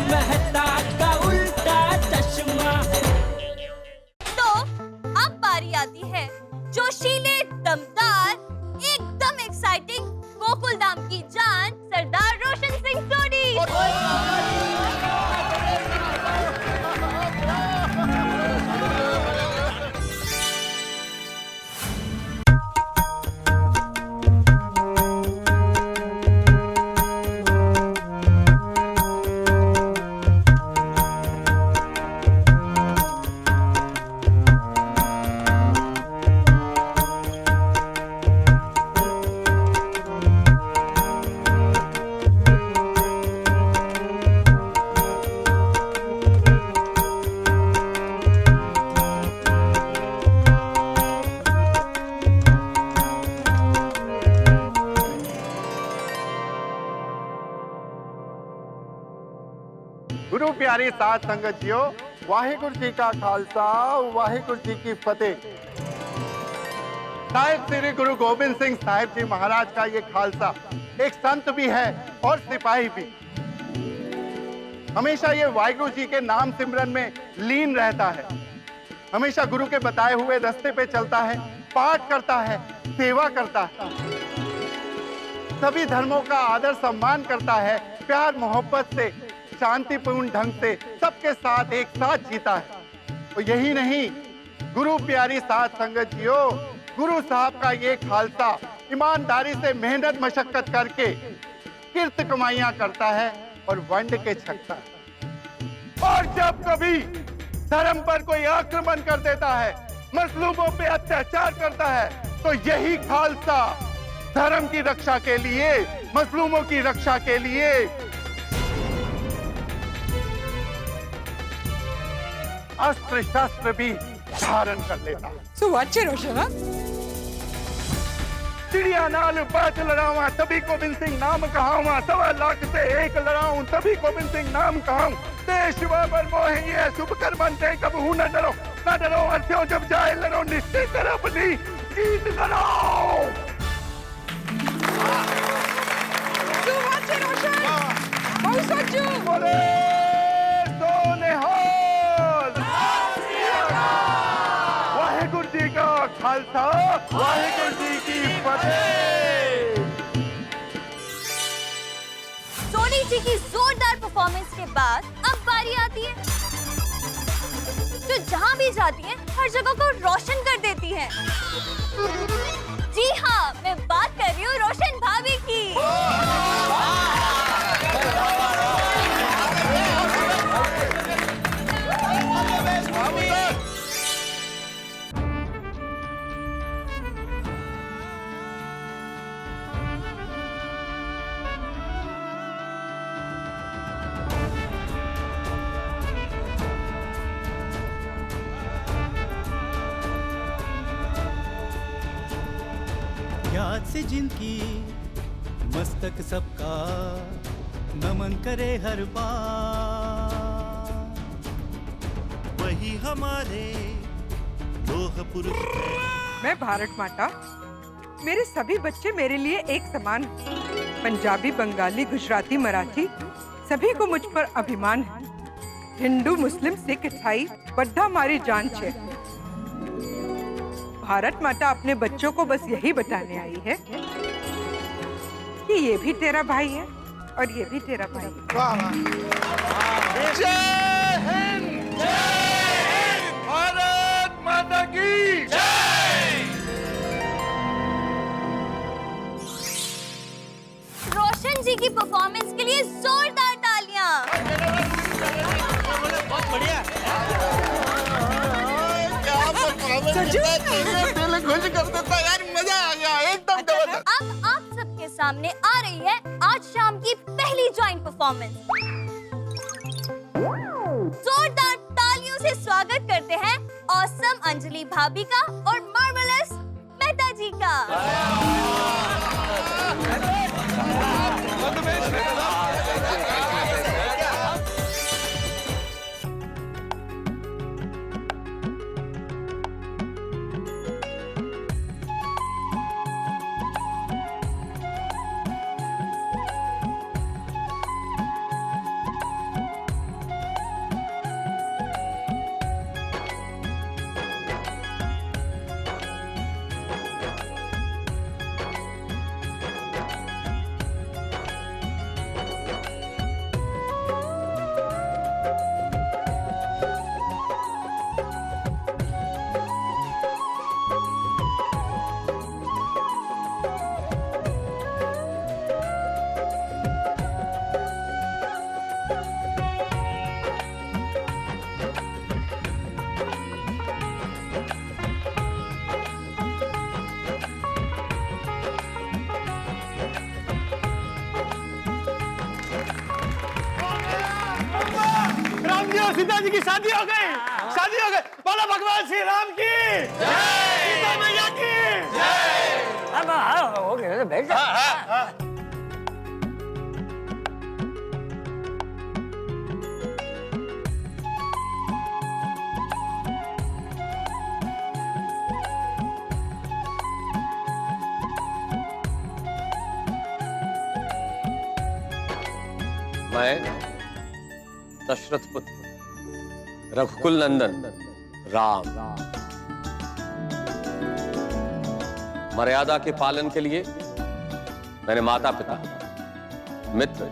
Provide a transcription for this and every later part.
मेहता का उल्टा चश्मा। तो अब बारी आती है जोशीले, दमदार, एकदम एक्साइटिंग गोकुलधाम की जान सरदार रोशन सिंह सोनी। गुरु प्यारी साध संगत जियो, वाहिगुरु जी का खालसा, वाहिगुरु जी की फतेह। साहिब श्री गुरु गोबिंद सिंह साहिब जी महाराज का ये खालसा एक संत भी है और सिपाही भी। हमेशा ये वाहिगुरु जी के नाम सिमरन में लीन रहता है, हमेशा गुरु के बताए हुए रास्ते पे चलता है, पाठ करता है, सेवा करता है, सभी धर्मों का आदर सम्मान करता है, प्यार मोहब्बत से शांतिपूर्ण ढंग से सबके साथ एक साथ जीता है। और यही नहीं, गुरु प्यारी साध संगत जियो, गुरु साहब का ये खालसा ईमानदारी से मेहनत मशक्कत करके किर्त कमाइयां करता है और वंड के छकता है। और जब कभी धर्म पर कोई आक्रमण कर देता है, मजलूमों पे अत्याचार करता है, तो यही खालसा धर्म की रक्षा के लिए, मजलूमों की रक्षा के लिए अस्त्र शस्त्र भी धारण कर लेता। चिड़िया नाल बात लड़ावा तभी गोबिंद सिंह नाम कहावा, 1.25 लाख से एक लड़ाऊं तभी गोबिंद सिंह नाम कहाऊं। देश पर मोह ये शुभ कर बनते कबहू न डरो, न डरो अर्थों जब जाए लड़ो, निश्चय कर अपनी जीत करो। बोले वाहिगुरु जी का खालसा, वाहिगुरु जी की फतेह। सोनी जी की जोरदार परफॉर्मेंस के बाद अब बारी आती है जो जहाँ भी जाती है हर जगह को रोशन कर देती है। जी हाँ, मैं बात कर रही हूँ रोशन भाभी की। याद से जिनकी मस्तक सबका नमन करे हर बार, वही हमारे लोह पुरुष हैं। मैं भारत माता, मेरे सभी बच्चे मेरे लिए एक समान हैं। पंजाबी, बंगाली, गुजराती, मराठी सभी को मुझ पर अभिमान है। हिंदू, मुस्लिम, सिख, ईसाई बद्धा हमारी जान छे। भारत माता अपने बच्चों को बस यही बताने आई है कि ये भी तेरा भाई है और ये भी तेरा भाई है। जय हिंद, भारत माता की जय। रोशन जी की परफॉर्मेंस के लिए जोरदार तालियां। बहुत बढ़िया। दिल खुश कर देता यार, मजा आ गया एकदम। अब आप सबके सामने आ रही है आज शाम की पहली जॉइंट परफॉर्मेंस। जोरदार तालियों से स्वागत करते हैं ऑसम अंजलि भाभी का और मार्वेलस मेहता जी का। राम जी और सीता जी की शादी हो गई, शादी हो गई। बोलो भगवान श्री राम की जय, सीता मैया की जय। हो गया बैठ जा। मैं दशरथ पुत्र रघुकुल नंदन राम मर्यादा के पालन के लिए मैंने माता पिता, मित्र,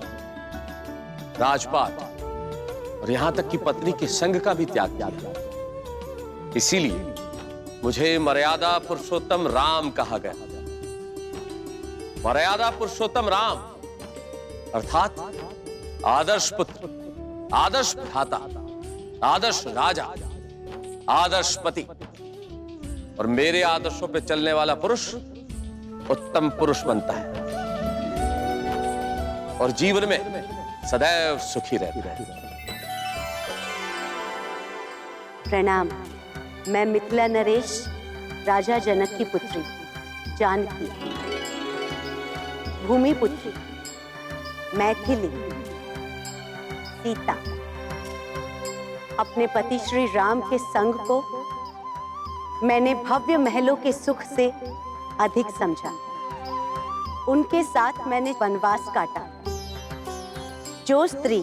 राजपाट और यहां तक कि पत्नी के संग का भी त्याग किया। इसीलिए मुझे मर्यादा पुरुषोत्तम राम कहा गया। मर्यादा पुरुषोत्तम राम अर्थात आदर्श पुत्र, आदर्श भ्राता, आदर्श राजा, आदर्श पति और मेरे आदर्शों पे चलने वाला पुरुष उत्तम पुरुष बनता है और जीवन में सदैव सुखी रहता है। प्रणाम। मैं मिथिला नरेश, राजा जनक की पुत्री जानकी, भूमि पुत्री मैथिली, सीता, अपने पति श्री राम के संग को मैंने भव्य महलों के सुख से अधिक समझा। उनके साथ मैंने वनवास काटा। जो स्त्री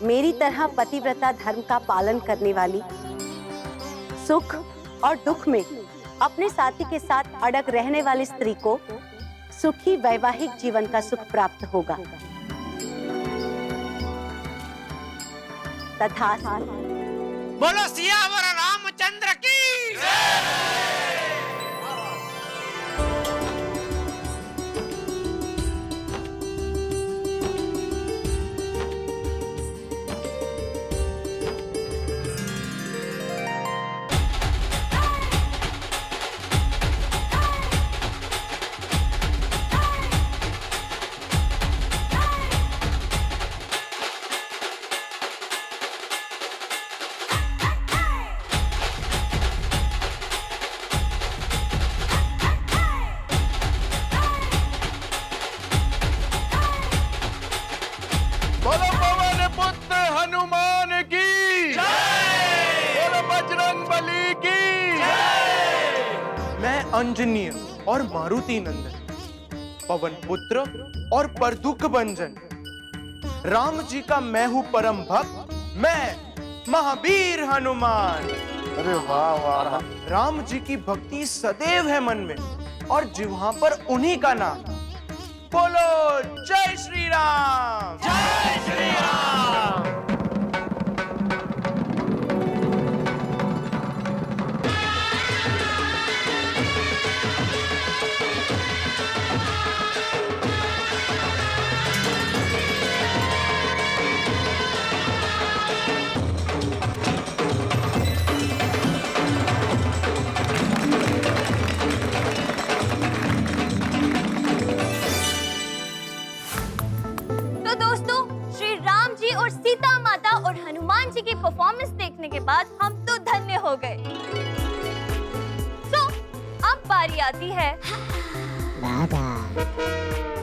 मेरी तरह पतिव्रता धर्म का पालन करने वाली, सुख और दुख में अपने साथी के साथ अड़ग रहने वाली स्त्री को सुखी वैवाहिक जीवन का सुख प्राप्त होगा। तथास्तु। बोलो सियावर रामचंद्र की बोलो पवन पुत्र हनुमान की जय, बोलो बजरंग बली की जय। मैं अंजनीय और मारुति नंदन, पवन पुत्र और परदुख भंजन, राम जी का मैं हूँ परम भक्त, मैं महावीर हनुमान। अरे वाह वाह। राम जी की भक्ति सदैव है मन में और जिह्वा पर उन्हीं का नाम। बोलो जय श्री राम, जय श्री राम। तो दोस्तों, श्री राम जी और सीता माता और हनुमान जी की परफॉर्मेंस देखने के बाद हम तो धन्य हो गए। तो अब बारी आती है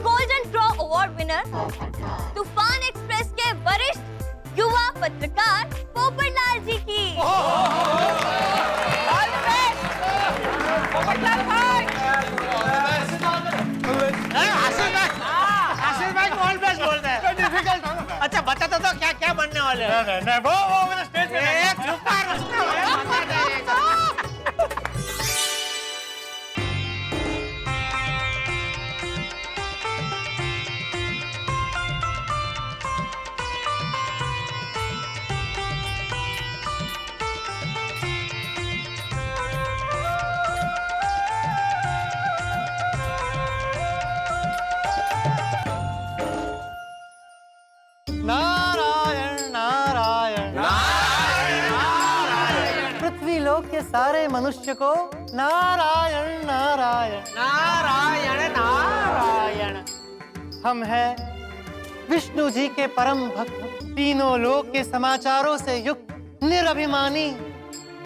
गोल्डन क्रॉ अवार्ड विनर, तूफान एक्सप्रेस के वरिष्ठ युवा पत्रकार पोपटलाल जी की। पोपटलाल भाई, आशीष भाई ऑल बेस्ट बोल रहे हैं। अच्छा बता तो क्या क्या बनने वाले हैं? नहीं वो स्टेज पे चुप कर। नारायण नारायण नारायण, पृथ्वी लोक के सारे मनुष्य को नारायण नारायण नारायण नारायण। हम हैं विष्णु जी के परम भक्त तीनों लोक के समाचारों से युक्त निरभिमानी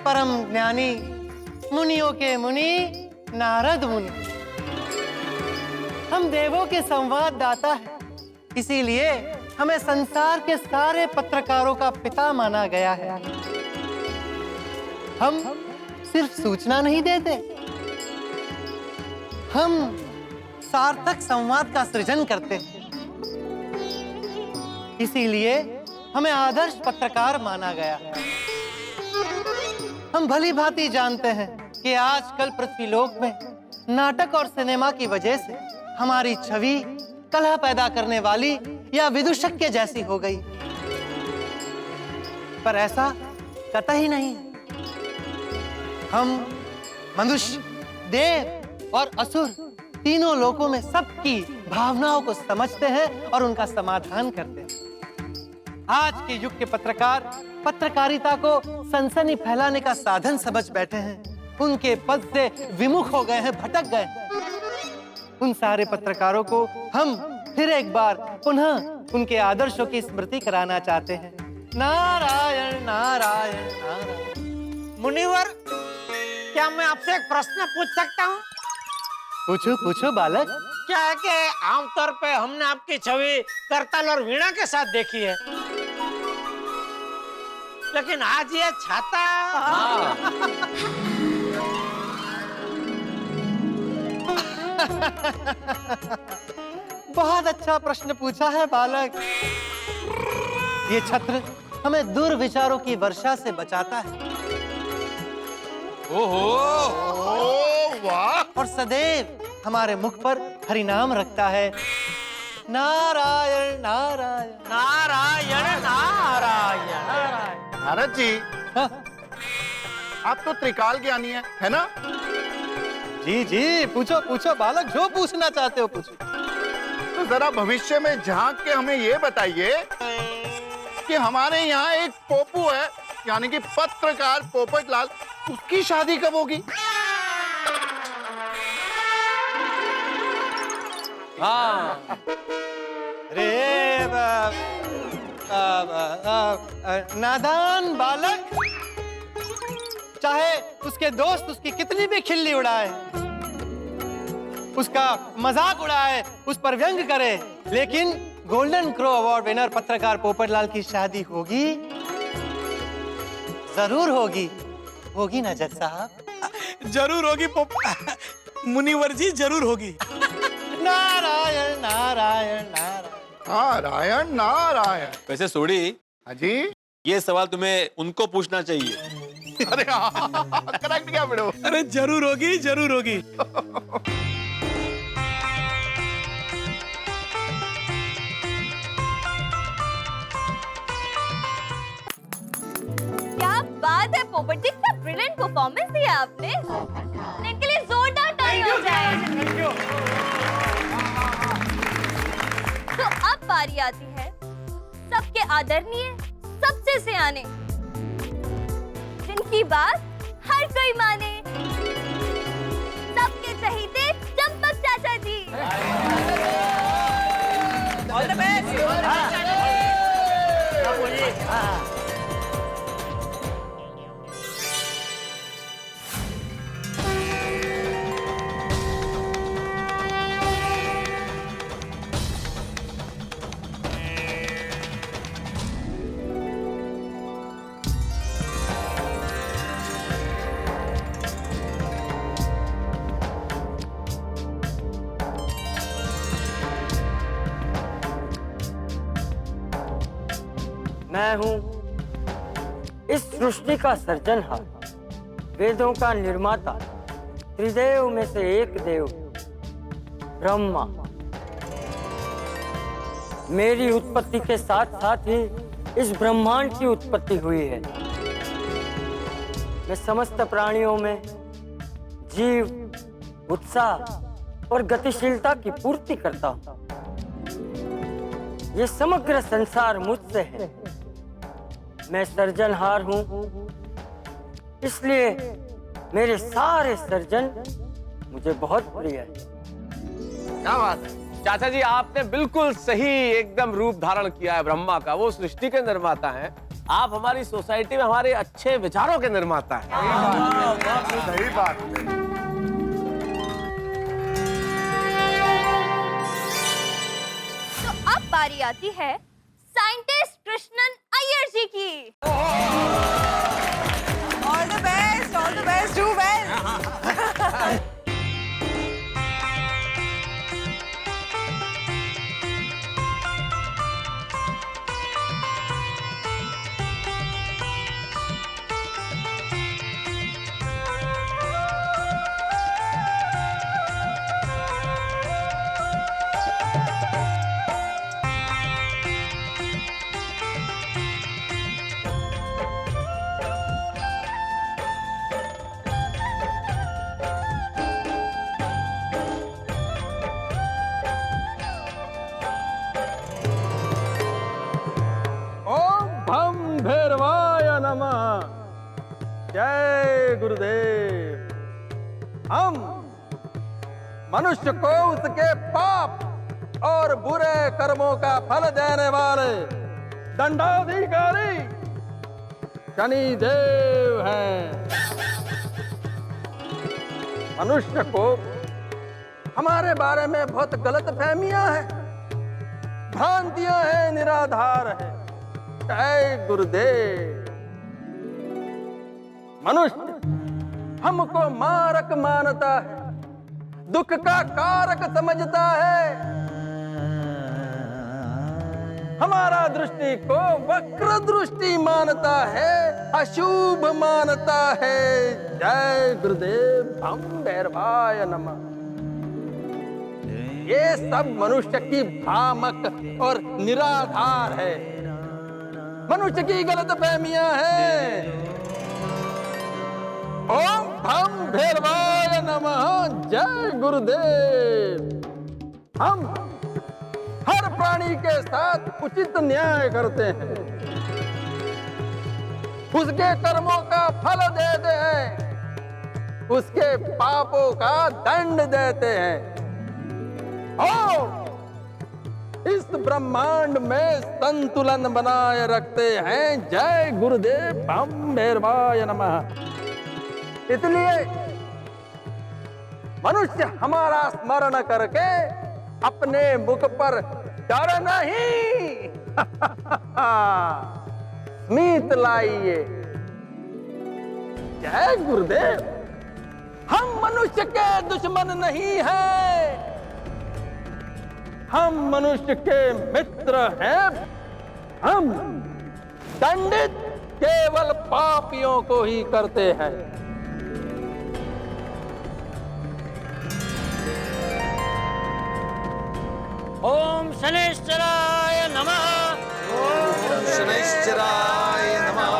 परम ज्ञानी मुनियों के मुनि नारद मुनि। हम देवों के संवाददाता हैं, इसीलिए हमें संसार के सारे पत्रकारों का पिता माना गया है। हम सिर्फ सूचना नहीं देते, हम सार्थक संवाद का सृजन करते हैं। इसीलिए हमें आदर्श पत्रकार माना गया है। हम भली भांति जानते हैं कि आजकल पृथ्वीलोक में नाटक और सिनेमा की वजह से हमारी छवि कलह पैदा करने वाली या विदूषक के जैसी हो गई, पर ऐसा कतई नहीं। हम मनुष्य, देव और असुर तीनों लोकों में सबकी भावनाओं को समझते हैं और उनका समाधान करते हैं। आज के युग के पत्रकार पत्रकारिता को सनसनी फैलाने का साधन समझ बैठे हैं। उनके पद से विमुख हो गए हैं, भटक गए हैं। उन सारे पत्रकारों को हम फिर एक बार पुनः उनके आदर्शों की स्मृति कराना चाहते हैं। नारायण नारायण नारायण। मुनिवर, क्या मैं आपसे एक प्रश्न पूछ सकता हूँ? पूछो पूछो बालक। क्या है कि आमतौर पे हमने आपकी छवि करताल और वीणा के साथ देखी है, लेकिन आज ये छाता। बहुत अच्छा प्रश्न पूछा है बालक। ये छत्र हमें दुर्विचारों की वर्षा से बचाता है। वाह! और सदैव हमारे मुख पर हरिनाम रखता है। नारायण नारायण नारायण नारायण नारायण। नारद जी, हाँ? आप तो त्रिकाल ज्ञानी है ना? जी जी, पूछो पूछो बालक, जो पूछना चाहते हो पूछो। तो जरा भविष्य में झांक के हमें ये बताइए कि हमारे यहाँ एक पोपू है, यानी कि पत्रकार पोपटलाल, उसकी शादी कब होगी? हाँ, रे नादान बालक, चाहे उसके दोस्त उसकी कितनी भी खिल्ली उड़ाए, उसका मजाक उड़ाए, उस पर व्यंग करे, लेकिन गोल्डन क्रो अवार्ड विनर पत्रकार पोपटलाल की शादी होगी, जरूर होगी। होगी ना जज साहब? जरूर होगी मुनिवर जी, जरूर होगी। नारायण नारायण नारायण नारायण नारायण। वैसे सोडी, हाँ जी? ये सवाल तुम्हें उनको पूछना चाहिए। अरे हाँ, करेक्ट क्या बिड़ो? अरे जरूर होगी, जरूर होगी। क्या बात है पोपट जी, क्या ब्रिलियंट परफॉर्मेंस दिया आपने। इनके लिए जोरदार ताली हो जाए। तो अब बारी आती है सबके आदरणीय, सबसे सियाने, जिनकी बात हर कोई माने, सबके चहीते चंपक चाचा जी। All the best. मैं हूँ इस सृष्टि का सर्जनहार, वेदों का निर्माता, त्रिदेव में से एक देव ब्रह्मा। मेरी उत्पत्ति के साथ साथ ही इस ब्रह्मांड की उत्पत्ति हुई है। मैं समस्त प्राणियों में जीव, उत्साह और गतिशीलता की पूर्ति करता हूँ। ये समग्र संसार मुझसे है। मैं सर्जनहार हूँ, इसलिए मेरे सारे सर्जन मुझे बहुत प्रिय है। क्या बात है? चाचा जी आपने बिल्कुल सही एकदम रूप धारण किया है ब्रह्मा का। वो सृष्टि के निर्माता हैं, आप हमारी सोसाइटी में हमारे अच्छे विचारों के निर्माता हैं। सही बात। तो अब बारी आती है साइंटिस्ट कृष्णन अय्यर जी की। All the best, do well. जय गुरुदेव। हम मनुष्य को उसके पाप और बुरे कर्मों का फल देने वाले दंडाधिकारी शनिदेव हैं। मनुष्य को हमारे बारे में बहुत गलत फहमियां हैं, भ्रांतियां हैं, निराधार है। जय गुरुदेव। मनुष्य हमको मारक मानता है, दुख का कारक समझता है, हमारा दृष्टि को वक्र दृष्टि मानता है, अशुभ मानता है। जय गुरुदेव। हम भैरवाय नमः। ये सब मनुष्य की भ्रामक और निराधार है, मनुष्य की गलत फहमियां हैं। ओम भम भैरवाय नमः। जय गुरुदेव। हम हर प्राणी के साथ उचित न्याय करते हैं, उसके कर्मों का फल देते हैं, उसके पापों का दंड देते हैं और इस ब्रह्मांड में संतुलन बनाए रखते हैं। जय गुरुदेव। भम भैरवाय नमः। इसलिए मनुष्य हमारा स्मरण करके अपने मुख पर डर नहीं स्मित लाइए। जय गुरुदेव। हम मनुष्य के दुश्मन नहीं हैं, हम मनुष्य के मित्र हैं। हम दंडित केवल पापियों को ही करते हैं। ओम शनैश्चराय नमः। ओम शनैश्चराय नमः।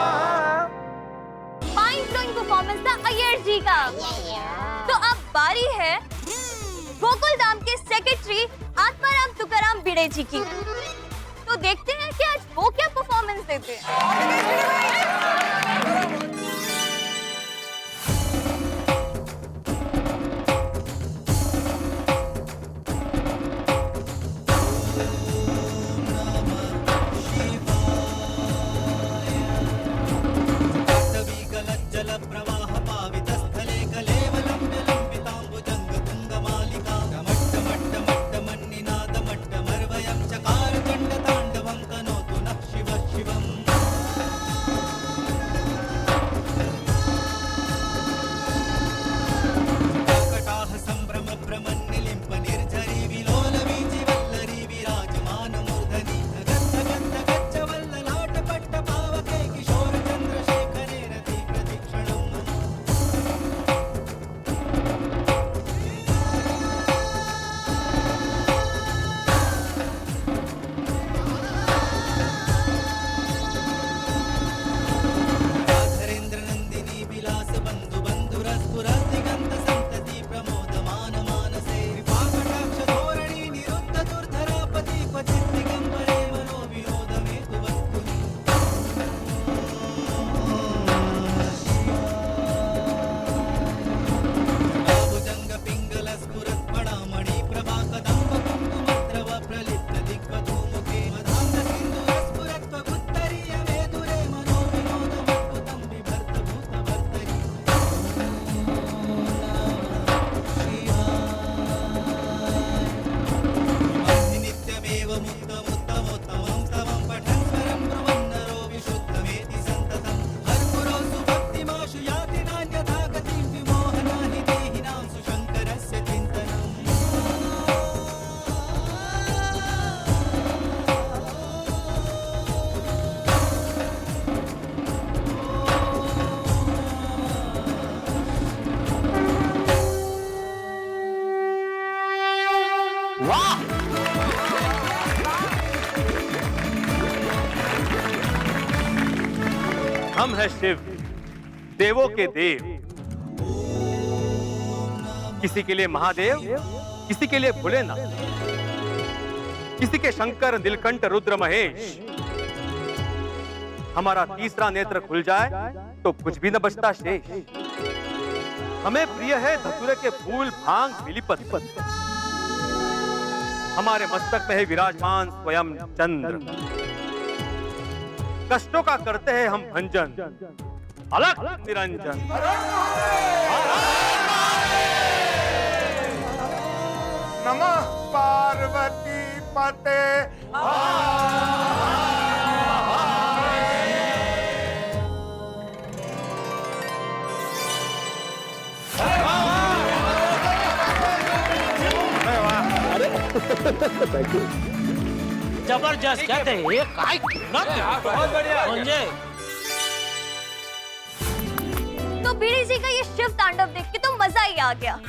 माइंड ब्लोइंग परफॉर्मेंस था अय्यर जी का। तो अब बारी है गोकुल धाम के सेक्रेटरी आत्माराम तुकाराम भिड़े जी की। तो देखते हैं कि आज वो क्या परफॉर्मेंस देते हैं। हम हैं शिव, देवों के देव। किसी के लिए महादेव, किसी के लिए भोलेनाथ, किसी के शंकर, नीलकंठ, रुद्र, महेश। हमारा तीसरा नेत्र खुल जाए तो कुछ भी न बचता शेष। हमें प्रिय है धतूरे के फूल, भांग, बिलीपत्र। हमारे मस्तक में है विराजमान स्वयं चंद्र। कष्टों का करते हैं हम भंजन, अलग निरंजन। नमः पार्वती पते। जबरदस्त कहते हैं ये काय बहुत बढ़िया तो बीड़ी जी का ये शिव तांडव देख के तो मजा ही आ गया।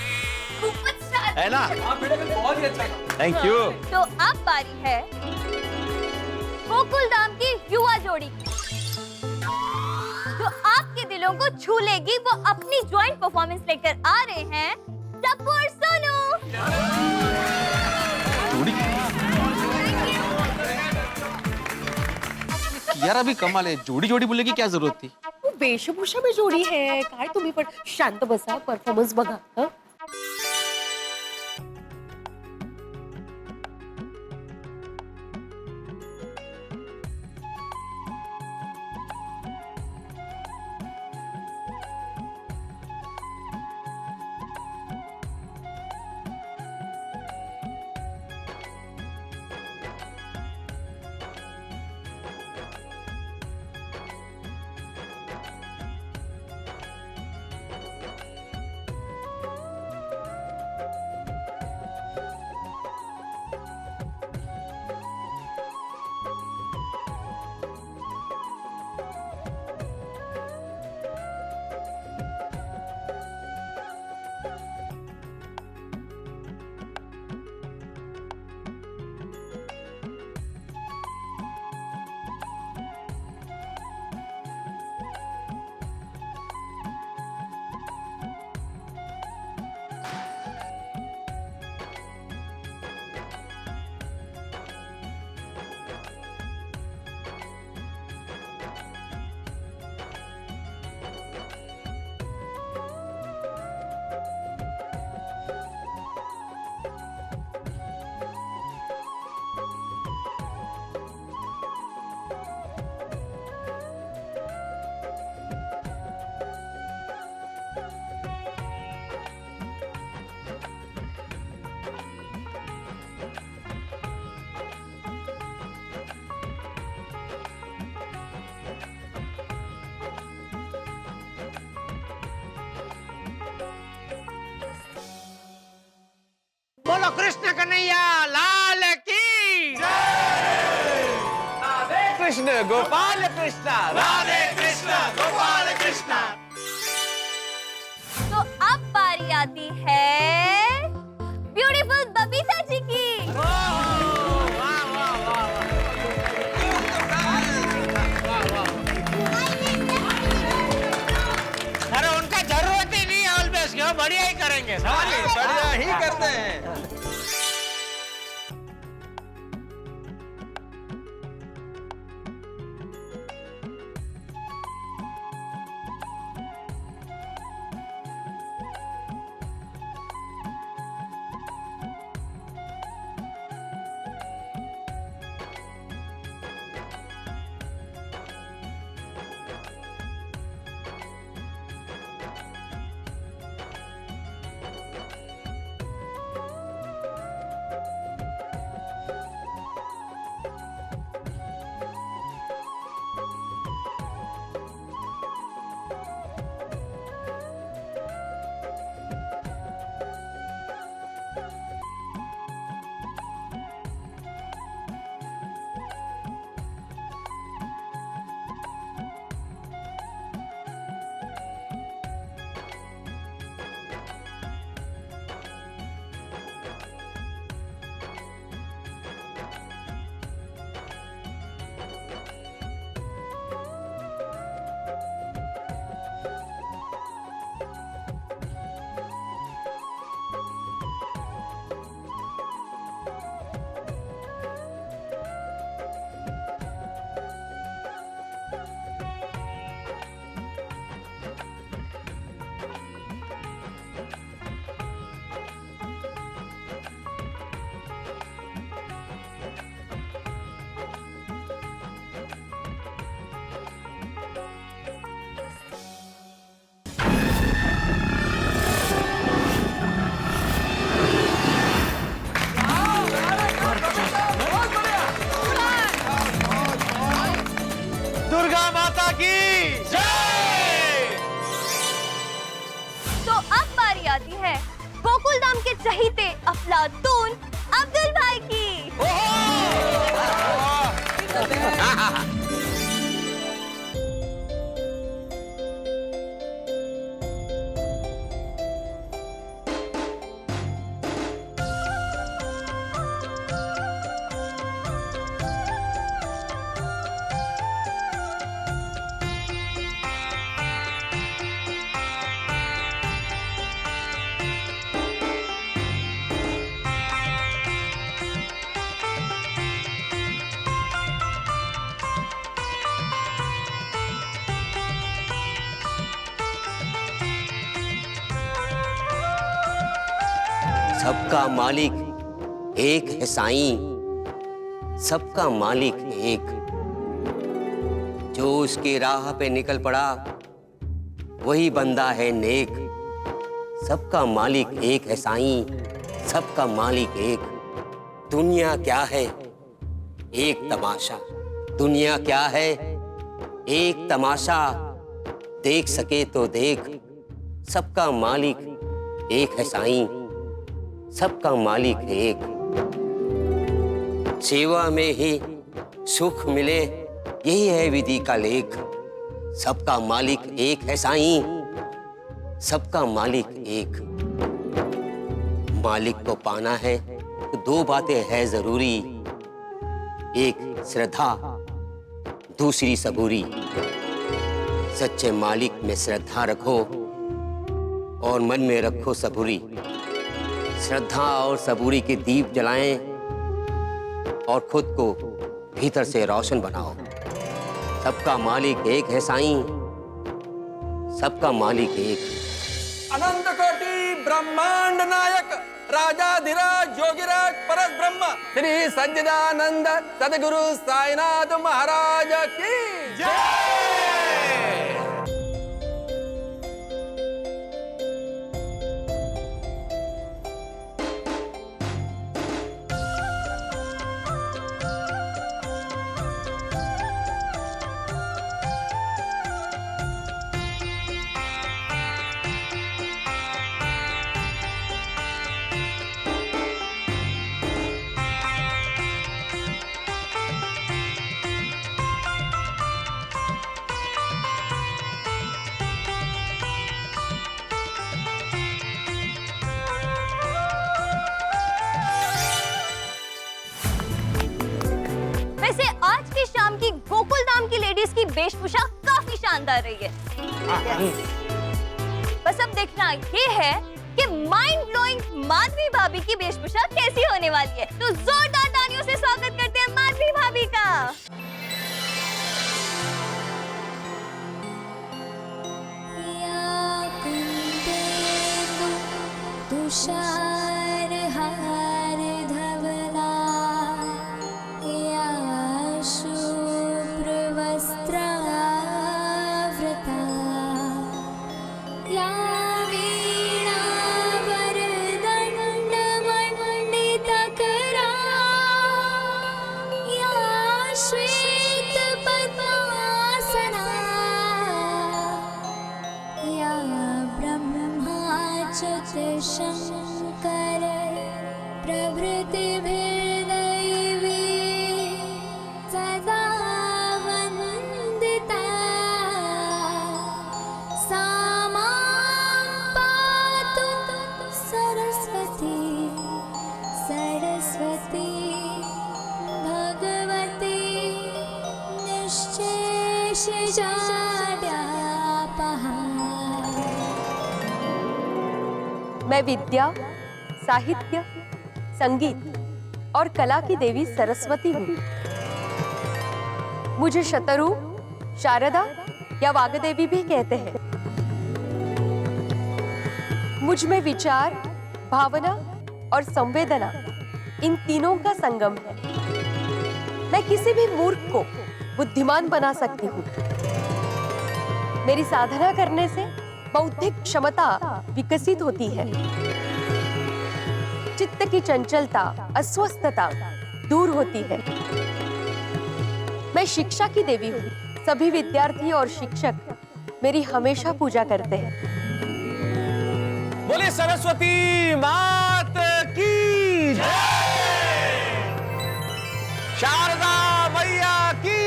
है ना? बहुत ही अच्छा। Thank you. तो अब बारी है गोकुल धाम की युवा जोड़ी की, जो आपके दिलों को छू लेगी। वो अपनी ज्वाइंट परफॉर्मेंस लेकर आ रहे हैं टप्पू और सोनू। यार अभी कमाल है, जोड़ी जोड़ी बोलने की क्या जरूरत थी? वो वेशभूषा में जोडी है काय तुम्ही पण शांत बसा परफॉर्मन्स बघा हं? बोलो कृष्ण कन्हैया लाल की जय। कृष्ण गोपाल कृष्ण, राधे कृष्ण गोपाल कृष्ण। तो अब बारी आती है ब्यूटीफुल बबीता जी की। अरे उनका जरूरत ही नहीं है, ऑलवेज बढ़िया ही करेंगे, बढ़िया ही करते हैं। दुर्गा माता की जय। तो अब बारी आती है गोकुल धाम के चहीते अफलातून अब्दुल भाई की। सबका मालिक एक है साईं, सबका मालिक एक। जो उसकी राह पे निकल पड़ा वही बंदा है नेक। सबका मालिक एक है साईं, सबका मालिक एक। दुनिया क्या है एक तमाशा, दुनिया क्या है एक तमाशा। देख सके तो देख, सबका मालिक एक है साईं, सबका मालिक एक। सेवा में ही सुख मिले यही है विधि का लेख। सबका मालिक एक है साईं, सबका मालिक एक। मालिक को पाना है तो दो बातें है जरूरी, एक श्रद्धा दूसरी सबूरी। सच्चे मालिक में श्रद्धा रखो और मन में रखो सबूरी। श्रद्धा और सबूरी के दीप जलाएं और खुद को भीतर से रोशन बनाओ। सबका मालिक एक है साईं, सबका मालिक एक। अनंत कोटि ब्रह्मांड नायक राजाधिराज योगिराज परस ब्रह्म श्री सच्चिदानंद सदगुरु साईनाथ महाराज की जय। वैसे आज की शाम की गोकुल धाम की लेडीज की वेशभूषा काफी शानदार रही है। बस अब देखना ये है कि माइंड ब्लोइंग माधवी भाभी की वेशभूषा कैसी होने वाली है। तो जोरदार तालियों से स्वागत करते हैं माधवी भाभी का। तुषार हार धवला या शुभ्र वस्त्रावृता या वीणा वरदंड मंडितकरा या श्वेत पद्मासना या ब्रह्मा शंकर प्रभृतिभिर्दैवी सदा वन्दिता सा मां पातु सरस्वती सरस्वती भगवती निश्चेषजाड्यापहा। मैं विद्या, साहित्य, संगीत और कला की देवी सरस्वती हूँ। मुझे शतरू, शारदा या वागदेवी भी कहते हैं। मुझ में विचार, भावना और संवेदना इन तीनों का संगम है। मैं किसी भी मूर्ख को बुद्धिमान बना सकती हूँ। मेरी साधना करने से बौद्धिक क्षमता विकसित होती है। चित्त की चंचलता, अस्वस्थता दूर होती है। मैं शिक्षा की देवी हूँ। सभी विद्यार्थी और शिक्षक मेरी हमेशा पूजा करते हैं। बोले सरस्वती मात की जय, शारदा मैया की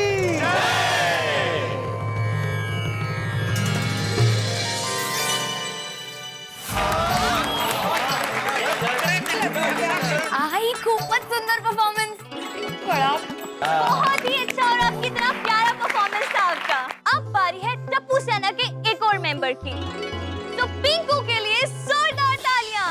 आई खूबच सुंदर परफॉर्मेंस, बहुत ही अच्छा और आपकी तरह प्यारा परफॉर्मेंस था आपका। अब बारी है टप्पू सेना के एक और मेंबर की, तो पिंकू के लिए जोरदार तालियां।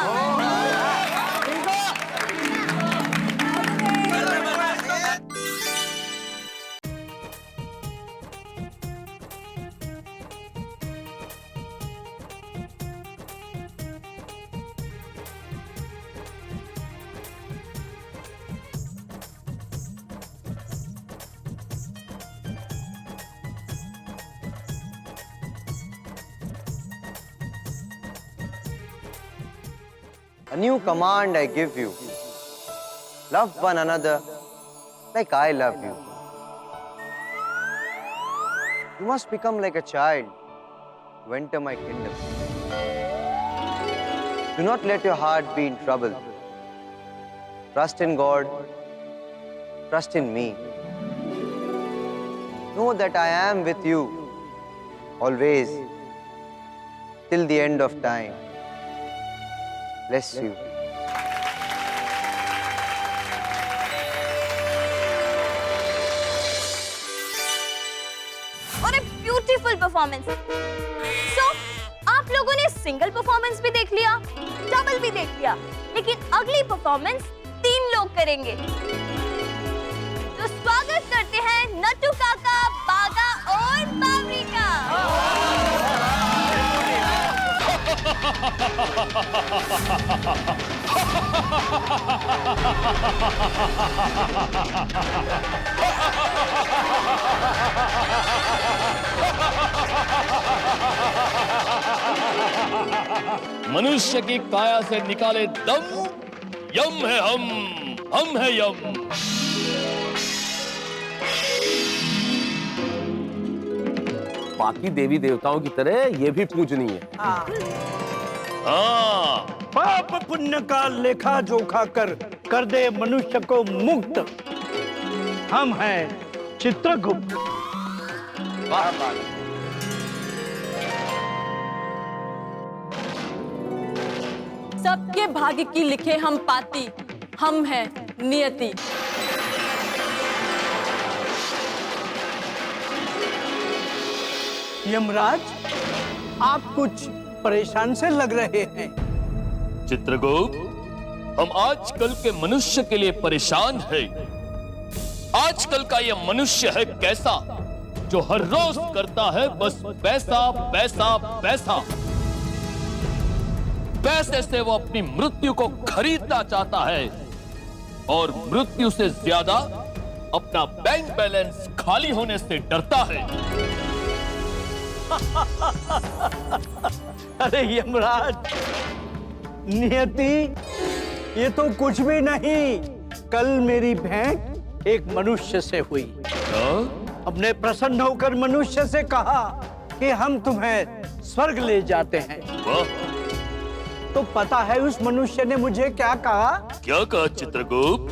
A new command I give you. Love one another like I love you. You must become like a child to enter my kingdom. Do not let your heart be in trouble. Trust in God. Trust in me. Know that I am with you always till the end of time. Bless you. और एक beautiful performance. सो आप लोगों ने single performance भी देख लिया, double भी देख लिया, लेकिन अगली परफॉर्मेंस 3 लोग करेंगे। तो स्वागत करते हैं नट्टू काका, बागा और बावरी का। मनुष्य की काया से निकाले दम, यम है हम है यम। बाकी देवी देवताओं की तरह ये भी पूजनीय है। हाँ, पाप पुण्य का लेखा जोखा कर दे मनुष्य को मुक्त। हम हैं चित्रगुप्त। वाह वाह। सबके भाग्य की लिखे हम पाती, हम हैं नियति। यमराज, आप कुछ परेशान से लग रहे हैं। चित्रगुप्त, हम आजकल के मनुष्य के लिए परेशान हैं। आजकल का ये मनुष्य है कैसा, जो हर रोज करता है बस पैसा पैसा पैसा। पैसे से वो अपनी मृत्यु को खरीदना चाहता है और मृत्यु से ज्यादा अपना बैंक बैलेंस खाली होने से डरता है। अरे यमराज, नियति, ये तो कुछ भी नहीं। कल मेरी भेंट एक मनुष्य से हुई। हमने प्रसन्न होकर मनुष्य से कहा कि हम तुम्हें स्वर्ग ले जाते हैं। तो पता है उस मनुष्य ने मुझे क्या कहा? क्या कहा चित्रगुप्त?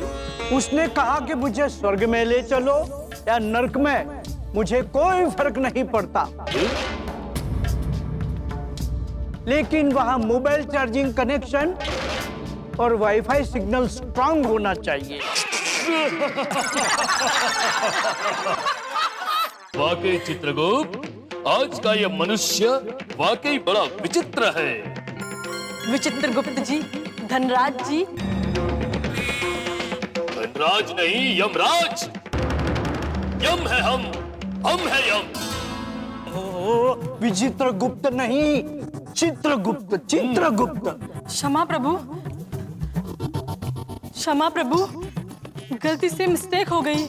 उसने कहा कि मुझे स्वर्ग में ले चलो या नरक में, मुझे कोई फर्क नहीं पड़ता, लेकिन वहां मोबाइल चार्जिंग कनेक्शन और वाईफाई सिग्नल स्ट्रांग होना चाहिए। वाकई चित्रगुप्त, आज का ये मनुष्य वाकई बड़ा विचित्र है। विचित्र गुप्त जी, धनराज जी। धनराज नहीं, यमराज। यम है हम है यम। विचित्र गुप्त नहीं, चित्रगुप्त, चित्रगुप्त। क्षमा प्रभु, क्षमा प्रभु, गलती से मिस्टेक हो गई।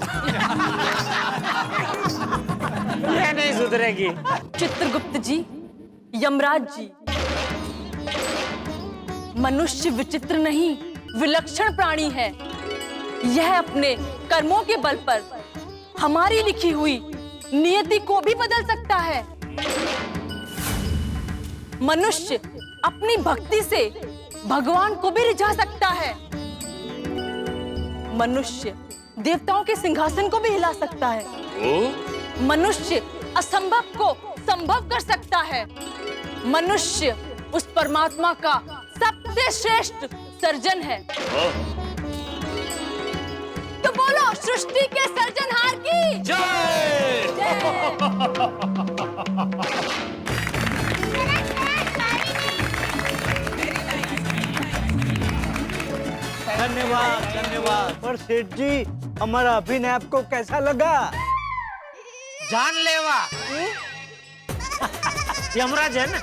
ये नहीं सुधरेगी। चित्रगुप्त जी, यमराज जी, मनुष्य विचित्र नहीं, विलक्षण प्राणी है। यह अपने कर्मों के बल पर हमारी लिखी हुई नियति को भी बदल सकता है। मनुष्य अपनी भक्ति से भगवान को भी रिझा सकता है। मनुष्य देवताओं के सिंहासन को भी हिला सकता है। मनुष्य असंभव को संभव कर सकता है। मनुष्य उस परमात्मा का सबसे श्रेष्ठ सर्जन है। तो बोलो सृष्टि के सर्जनहार की धन्यवाद धन्यवाद। और सेठ जी, हमारा अभिनय आपको कैसा लगा? जानलेवा यमराज है ना।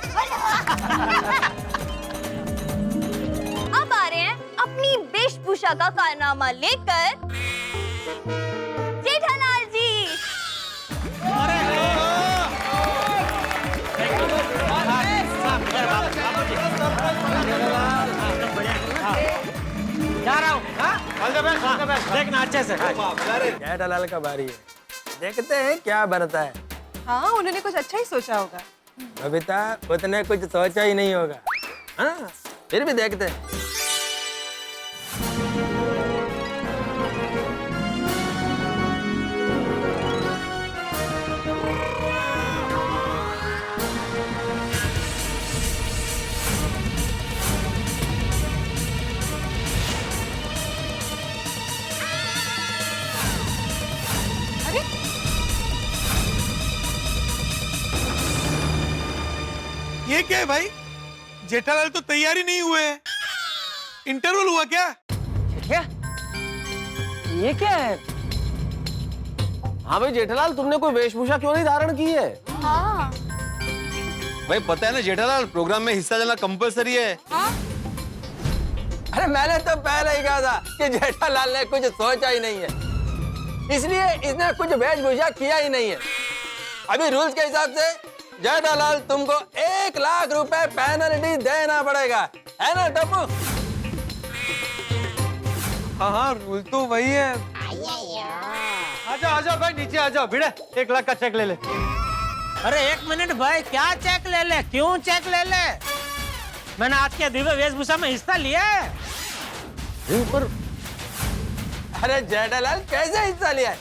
अब आ रहे हैं अपनी वेशभूषा का कारनामा लेकर जेठालाल जी। जा रहा हूँ। देखना अच्छे से। जेठालाल का बारी है, देखते हैं क्या बनता है। हाँ, उन्होंने कुछ अच्छा ही सोचा होगा। बबीता, उतने कुछ सोचा ही नहीं होगा। हाँ, फिर भी देखते हैं। ये क्या है भाई? जेठालाल तो तैयारी नहीं हुए हैं। इंटरवल हुआ क्या? क्या? ये क्या है? हाँ भाई जेठालाल, तुमने कोई वेशभूषा क्यों नहीं धारण की है? हाँ। भाई पता है ना जेठालाल, प्रोग्राम में हिस्सा लेना कंपलसरी है। अरे मैंने तो पहले ही कहा था कि जेठालाल ने कुछ सोचा ही नहीं है, इसलिए इसने कुछ वेशभूषा किया ही नहीं है। अभी रूल्स के हिसाब से जेठालाल तुमको 1 लाख रुपए पेनल्टी देना पड़ेगा, है ना टप्पू? हाँ, रूल तो वही है। आजा भाई, नीचे आ जाओ। भिड़े 1 लाख का चेक ले ले। अरे 1 मिनट भाई, क्या चेक ले ले? क्यों चेक ले ले? मैंने आज के दिव्य वेशभूषा में हिस्सा लिया है। पर अरे जेठालाल, कैसे हिस्सा लिया है?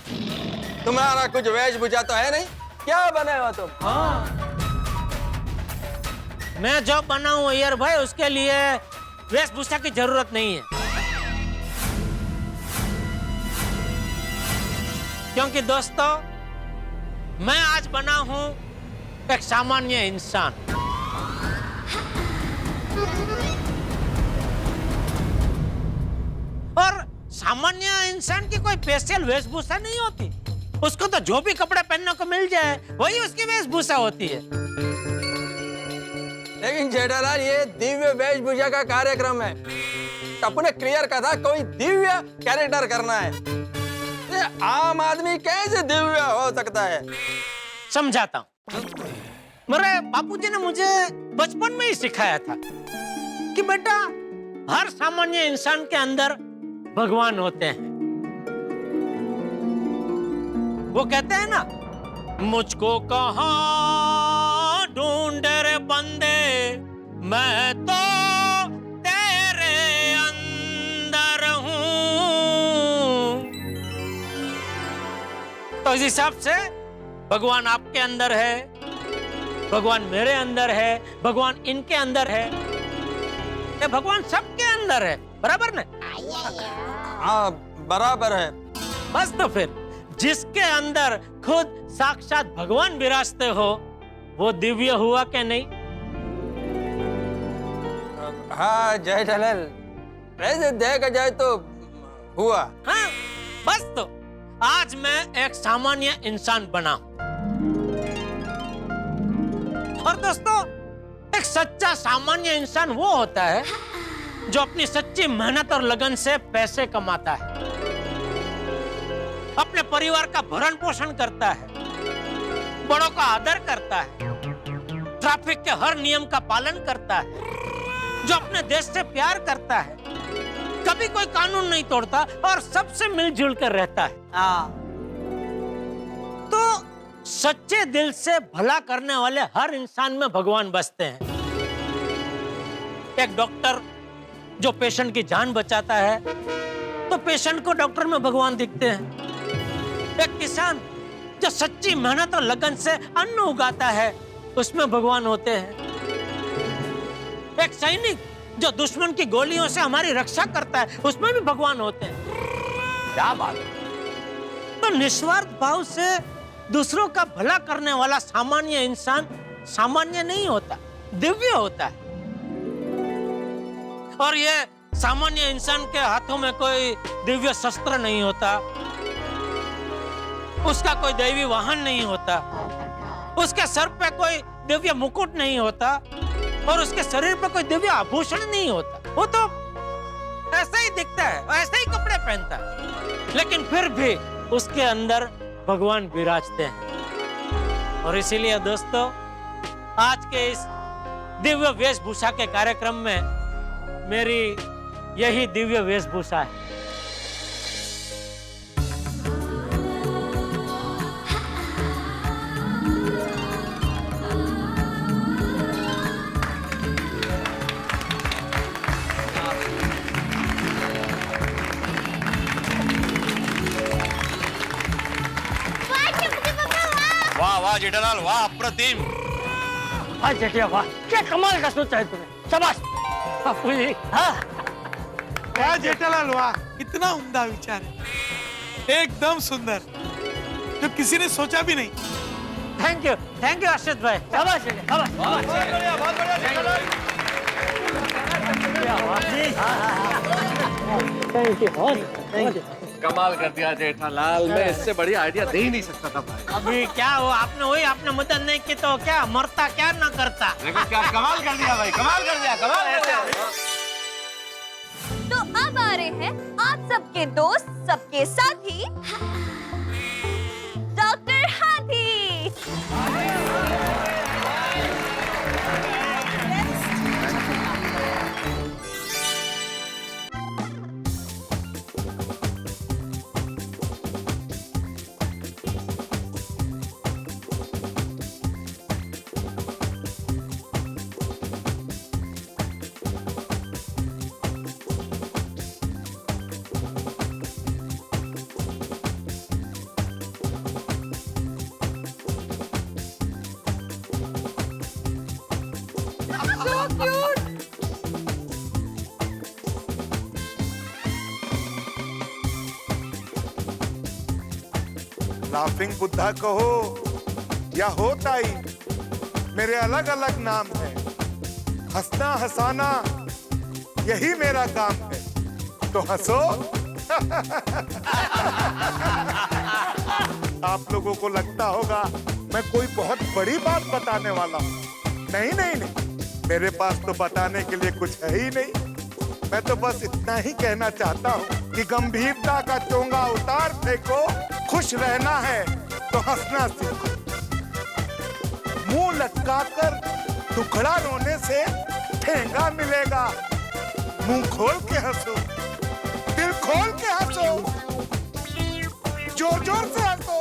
तुम्हारा कुछ वेशभूषा तो है नहीं, क्या बने हो तुम? हाँ। मैं जो बना हूँ यार भाई, उसके लिए वेशभूषा की जरूरत नहीं है, क्योंकि दोस्तों मैं आज बना हूँ एक सामान्य इंसान। और सामान्य इंसान की कोई स्पेशल वेशभूषा नहीं होती। उसको तो जो भी कपड़े पहनने को मिल जाए वही उसकी वेशभूषा होती है। लेकिन जेठालाल, ये दिव्य वेशभूषा का कार्यक्रम है। टप्पू ने क्लियर कहा था कोई दिव्य कैरेक्टर करना है। ये आम आदमी कैसे दिव्य हो सकता है? समझाता हूँ। मेरे बापूजी ने मुझे बचपन में ही सिखाया था कि बेटा, हर सामान्य इंसान के अंदर भगवान होते हैं। वो कहते हैं ना, मुझको कहाँ ढूंढे रे बंदे, मैं तो तेरे अंदर हूँ। तो इस हिसाब से भगवान आपके अंदर है, भगवान मेरे अंदर है, भगवान इनके अंदर है, ये भगवान सबके अंदर है। बराबर ना? हाँ, बराबर है। बस तो फिर जिसके अंदर खुद साक्षात भगवान विराजते हो, वो दिव्य हुआ क्या नहीं? हाँ जेठालाल, वैसे देखा जाए तो हुआ। हाँ, बस तो आज मैं एक सामान्य इंसान बना। और दोस्तों, एक सच्चा सामान्य इंसान वो होता है जो अपनी सच्ची मेहनत और लगन से पैसे कमाता है, अपने परिवार का भरण पोषण करता है, बड़ों का आदर करता है, ट्रैफिक के हर नियम का पालन करता है, जो अपने देश से प्यार करता है, कभी कोई कानून नहीं तोड़ता और सबसे मिलजुल कर रहता है। तो सच्चे दिल से भला करने वाले हर इंसान में भगवान बसते हैं। एक डॉक्टर जो पेशेंट की जान बचाता है तो पेशेंट को डॉक्टर में भगवान दिखते हैं। एक किसान जो सच्ची मेहनत और लगन से अन्न उगाता है उसमें भगवान होते हैं। एक सैनिक जो दुश्मन की गोलियों से हमारी रक्षा करता है उसमें भी भगवान होते हैं। क्या बात। तो निस्वार्थ भाव से दूसरों का भला करने वाला सामान्य इंसान सामान्य नहीं होता, दिव्य होता है। और ये सामान्य इंसान के हाथों में कोई दिव्य शस्त्र नहीं होता, उसका कोई दैवी वाहन नहीं होता, उसके सर पे कोई दिव्य मुकुट नहीं होता और उसके शरीर पे कोई दिव्य आभूषण नहीं होता। वो तो ऐसा ही दिखता है, ऐसे ही कपड़े पहनता है, लेकिन फिर भी उसके अंदर भगवान विराजते हैं। और इसीलिए दोस्तों, आज के इस दिव्य वेशभूषा के कार्यक्रम में मेरी यही दिव्य वेशभूषा है। वाह वाह जेठालाल, वाह अप्रतिम। वाह जेठिया वाह, क्या कमाल का सोचा है तूने, शाबाश। बापू जी, हाँ। वाह जेठालाल वाह, कितना उम्दा विचार है, एकदम सुंदर, जो किसी ने सोचा भी नहीं। थैंक यू अर्षद भाई, शाबाश शाबाश। बहुत बढ़िया जेठालाल। Thank you. कमाल कर दिया जेठालाल, मैं इससे बढ़िया आइडिया दे ही नहीं सकता था भाई। अभी क्या हो, आपने मदद नहीं की तो क्या मरता क्या ना करता। देखो क्या कमाल कर दिया भाई, कमाल कर दिया, कमाल ऐसे। तो अब आ रहे हैं आप सबके दोस्त, सबके साथी, डॉक्टर हाथी। लाफिंग बुद्धा कहो या हो ताई, मेरे अलग अलग नाम है। हंसना हंसाना यही मेरा काम है, तो हंसो। आप लोगों को लगता होगा मैं कोई बहुत बड़ी बात बताने वाला हूँ। नहीं नहीं नहीं, मेरे पास तो बताने के लिए कुछ है ही नहीं। मैं तो बस इतना ही कहना चाहता हूँ कि गंभीरता का चोंगा उतार फेंको, खुश रहना है तो हंसना सीखो। मुंह लटकाकर दुखड़ा रोने से ठेंगा मिलेगा। मुंह खोल के हंसो, दिल खोल के हंसो, जोर जोर से हंसो।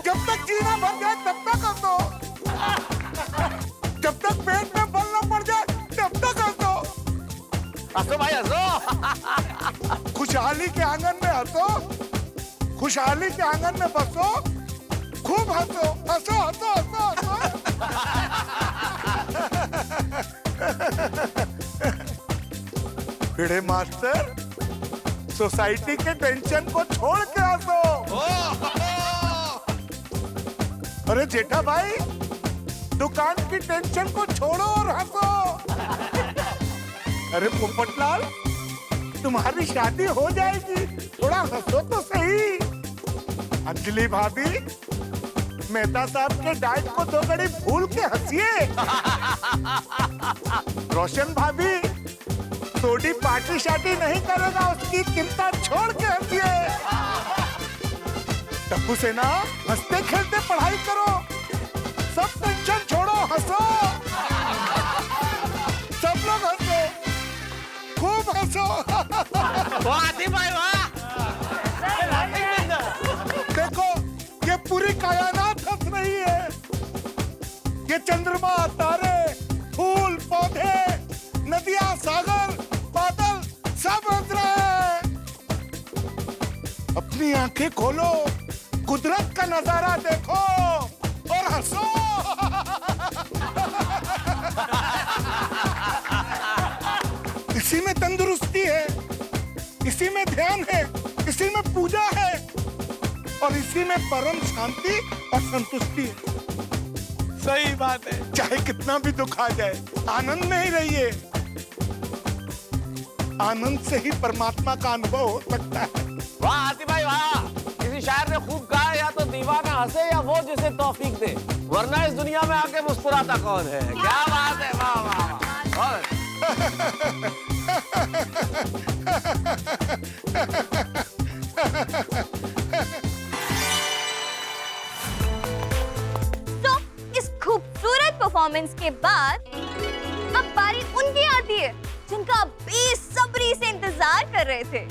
जब तक जीना भर जाए तब तक हंसो, जब तक पेट में बल न पड़ जाए तब तक हंसो। हंसो भाई हंसो। खुशहाली के आंगन में हंसो, खुशहाली के आंगन में बसो, खूब हंसो, हंसो हंसो हंसो हंसो। भिड़े मास्टर, सोसाइटी के टेंशन को छोड़ के हंसो। अरे जेठा भाई, दुकान की टेंशन को छोड़ो और हंसो। अरे पोपटलाल, तुम्हारी शादी हो जाएगी, थोड़ा हंसो तो सही। अंजलि भाभी, मेहता साहब के डाइट को दो घड़ी भूल के हंसिए। रोशन भाभी, सोडी पार्टी शादी नहीं करेगा, उसकी चिंता छोड़ के हंसिए। टप्पू सेना, हंसते खेलते पढ़ाई करो, सब टेंशन छोड़ो, हंसो। सब लोग हंसो, खूब हंसो। वाह भाई वाह। देखो, ये ये चंद्रमा, तारे, फूल, पौधे, नदियां, सागर, बादल सब हंस रहे हैं। अपनी आंखें खोलो, कुदरत का नजारा देखो और हंसो। इसी में तंदुरुस्ती है, इसी में ध्यान है, इसी में पूजा है और इसी में परम शांति और संतुष्टि है। सही बात है। चाहे कितना भी दुख आ जाए, आनंद में ही रहिए। आनंद से ही परमात्मा का अनुभव हो सकता है। वाह आतिफ भाई वाह, किसी शायर ने खूब कहा, या तो दीवाना हंसे या वो जिसे तौफीक दे, वरना इस दुनिया में आके मुस्कुराता कौन है। क्या बात है, वाह वाह वाह। तो इस खूबसूरत परफॉर्मेंस के बाद अब बारी उनकी आती है जिनका आप बेसब्री से इंतजार कर रहे थे।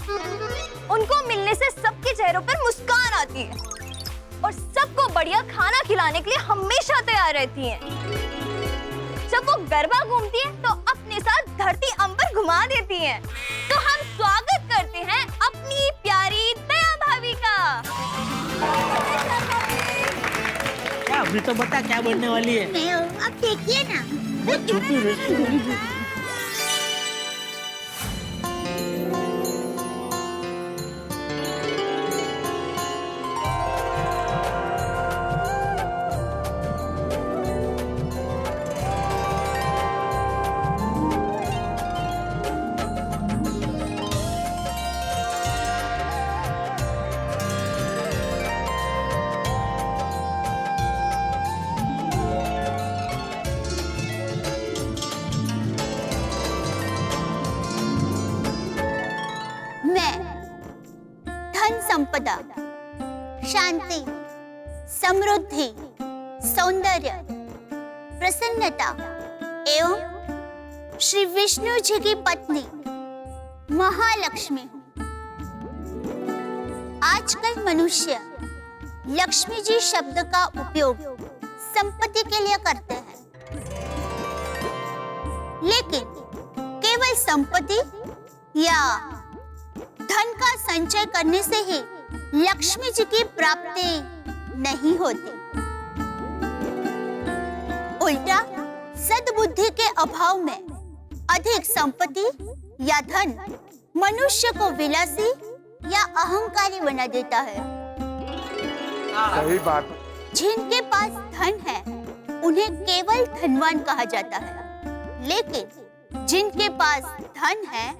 उनको मिलने से सबके चेहरों पर मुस्कान आती है और सबको बढ़िया खाना खिलाने के लिए हमेशा तैयार रहती हैं। जब वो गरबा घूमती हैं तो अपने साथ धरती अंबर घुमा देती हैं। तो हम स्वागत करते हैं अपनी प्यारी दया भाभी का। क्या अभी तो बता क्या बनने वाली है? मैं अब देखिए ना। वो छुपी रहती। संपदा, शांति, समृद्धि, सौंदर्य, प्रसन्नता एवं श्री विष्णु जी की पत्नी महालक्ष्मी हूँ। आजकल मनुष्य लक्ष्मी जी शब्द का उपयोग संपत्ति के लिए करते हैं, लेकिन केवल संपत्ति या धन का संचय करने से ही लक्ष्मी जी की प्राप्ति नहीं होती। उल्टा सद्बुद्धि के अभाव में अधिक संपत्ति या धन मनुष्य को विलासी या अहंकारी बना देता है। सही बात। जिनके पास धन है उन्हें केवल धनवान कहा जाता है, लेकिन जिनके पास धन है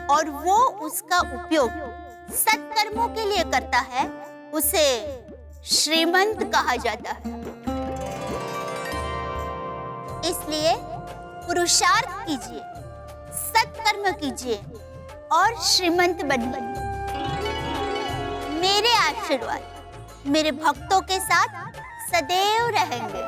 और वो उसका उपयोग सत्कर्मों के लिए करता है उसे श्रीमंत कहा जाता है। इसलिए पुरुषार्थ कीजिए, सत्कर्म कीजिए और श्रीमंत बनिए। मेरे आशीर्वाद मेरे भक्तों के साथ सदैव रहेंगे।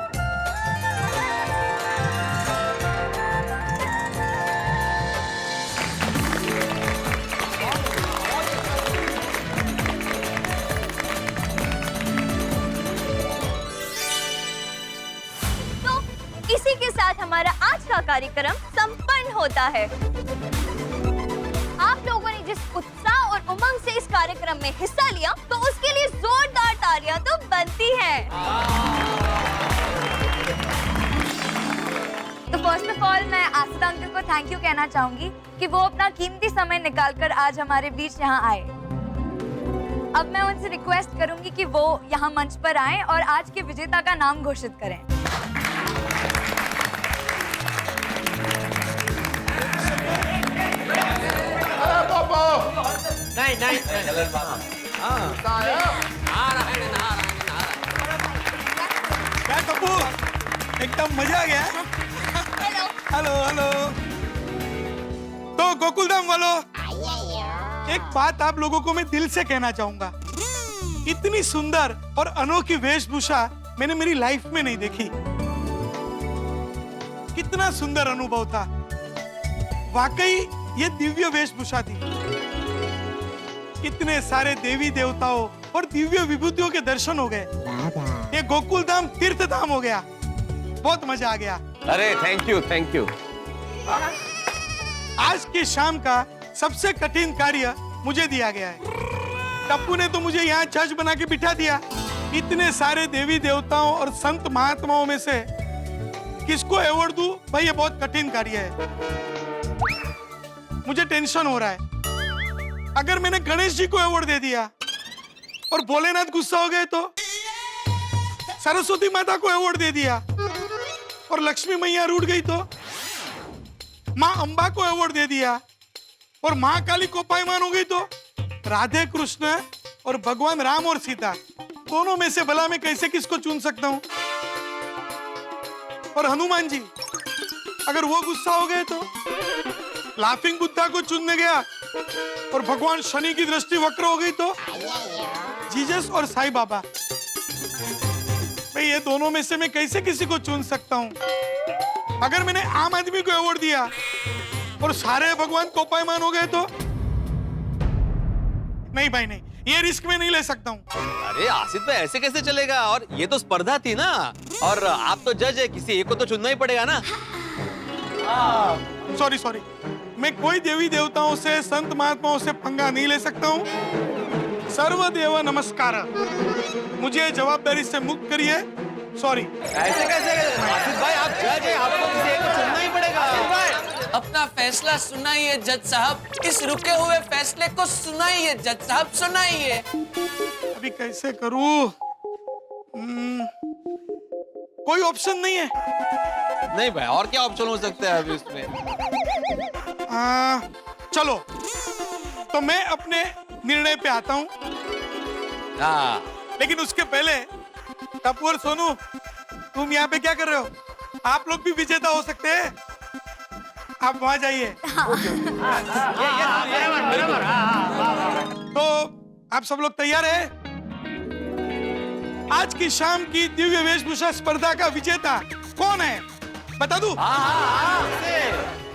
इसी के साथ हमारा आज का कार्यक्रम संपन्न होता है। आप लोगों ने जिस उत्साह और उमंग से इस कार्यक्रम में हिस्सा लिया, तो उसके लिए जोरदार तालियां तो बनती हैं। तो फर्स्ट ऑफ ऑल मैं आसिफ अंकल को थैंक यू कहना चाहूंगी कि वो अपना कीमती समय निकालकर आज हमारे बीच यहाँ आए। अब मैं उनसे रिक्वेस्ट करूंगी कि वो यहाँ मंच पर आएं और आज के विजेता का नाम घोषित करें। नहीं नहीं क्या कपूर, एकदम मजा आ गया। Hello hello. तो गोकुलधाम वालों, एक बात आप लोगों को मैं दिल से कहना चाहूंगा, इतनी सुंदर और अनोखी वेशभूषा मैंने मेरी लाइफ में नहीं देखी। कितना सुंदर अनुभव था, वाकई ये दिव्य वेशभूषा थी। कितने सारे देवी देवताओं और दिव्य विभूतियों के दर्शन हो गए। ये गोकुलधाम तीर्थ धाम हो गया। बहुत मजा आ गया। अरे थैंक यू थैंक यू। आज की शाम का सबसे कठिन कार्य मुझे दिया गया है। टप्पू ने तो मुझे यहाँ जज बना के बिठा दिया। इतने सारे देवी देवताओं और संत महात्माओं में से किसको अवार्ड दूं? भाई ये बहुत कठिन कार्य है। मुझे टेंशन हो रहा है। अगर मैंने गणेश जी को अवार्ड दे दिया और भोलेनाथ गुस्सा हो गए तो, सरस्वती माता को अवार्ड दे दिया और लक्ष्मी मैया रूठ गई तो, माँ अंबा को अवार्ड दे दिया और महाकाली कोपायमान हो गई तो, राधे कृष्ण और भगवान राम और सीता दोनों में से भला मैं कैसे किसको चुन सकता हूं? और हनुमान जी अगर वो गुस्सा हो गए तो, लाफिंग बुद्धा को चुनने गया और भगवान शनि की दृष्टि वक्र हो गई तो, जीसस और साईं बाबा, भाई ये दोनों में से मैं कैसे किसी को चुन सकता हूं? अगर मैंने आम आदमी को अवार्ड दिया और सारे भगवान कोपायमान हो गए तो, नहीं भाई नहीं, ये रिस्क में नहीं ले सकता हूं। अरे आसिफ भाई ऐसे कैसे चलेगा? और ये तो स्पर्धा थी ना, और आप तो जज है, किसी एक को तो चुनना ही पड़ेगा ना। सॉरी सॉरी, मैं कोई देवी देवताओं से संत महात्माओं से पंगा नहीं ले सकता हूँ। सर्वदेव नमस्कार, मुझे जवाबदारी से मुक्त करिए। सॉरी। ऐसे कैसे आसिफ भाई, आप जज है, आपको किसी एक को चुनना ही पड़ेगा। अपना फैसला सुनाइए जज साहब, इस रुके हुए फैसले को सुनाइए जज साहब, सुनाइए। अभी कैसे करूं? कोई ऑप्शन नहीं है? नहीं भाई, और क्या ऑप्शन हो सकते हैं अभी इसमें? चलो तो मैं अपने निर्णय पे आता हूं। लेकिन उसके पहले टप्पू और सोनू, तुम यहाँ पे क्या कर रहे हो? आप लोग भी विजेता हो सकते हैं, आप वहां जाइए। तो आप सब लोग तैयार हैं? आज की शाम की दिव्य वेशभूषा स्पर्धा का विजेता कौन है बता दूं?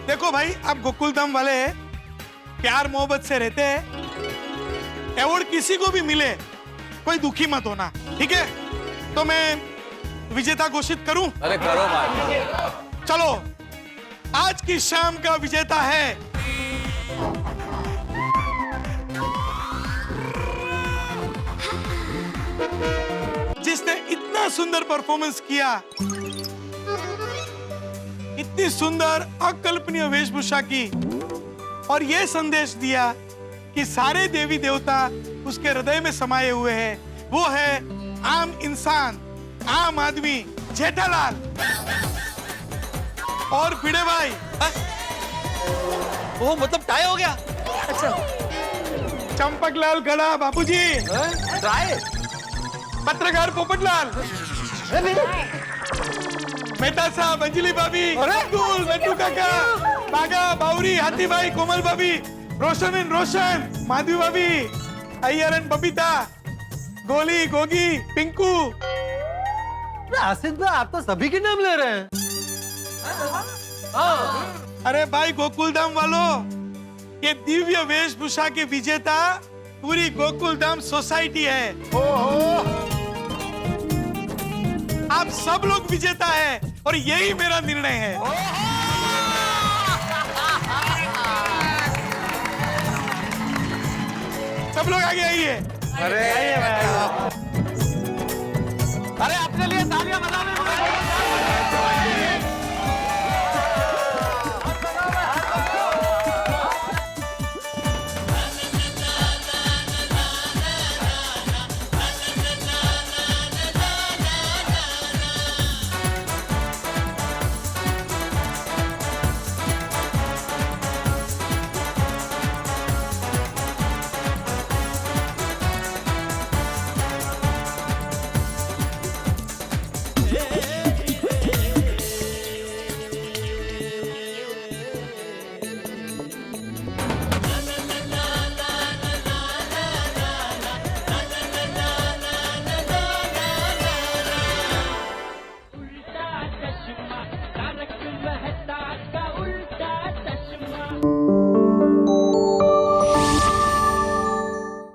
देखो भाई, आप गोकुलधाम वाले हैं, प्यार मोहब्बत से रहते हैं। अवार्ड किसी को भी मिले, कोई दुखी मत होना, ठीक है? तो मैं विजेता घोषित करूं? अरे करो भाई। चलो, आज की शाम का विजेता है जिसने इतना सुंदर परफॉर्मेंस किया, इतनी सुंदर अकल्पनीय वेशभूषा की और यह संदेश दिया कि सारे देवी देवता उसके हृदय में समाये हुए हैं। वो है आम इंसान, आम आदमी, जेठालाल। और भिड़े भाई, वो मतलब टाई हो गया? अच्छा, चंपकलाल गड़ा बाबूजी, टाई? पत्रकार पोपटलाल, मेहता साहब, अंजलि भाभी, अब्दुल, नट्टू काका, बागा, बाउरी, हाथी भाई, कोमल भाभी, रोशन एंड रोशन, माधवी भाभी, अय्यर एंड बबीता, गोली, गोगी, पिंकू। आसिफ भाई, आप तो सभी के नाम ले रहे हैं। अरे भाई गोकुलधाम वालों, ये दिव्य वेशभूषा के विजेता पूरी गोकुलधाम सोसाइटी है। आप सब लोग विजेता हैं और यही मेरा निर्णय है। सब लोग आगे आइए। अरे अपने लिए तालियां बजा रहे हैं।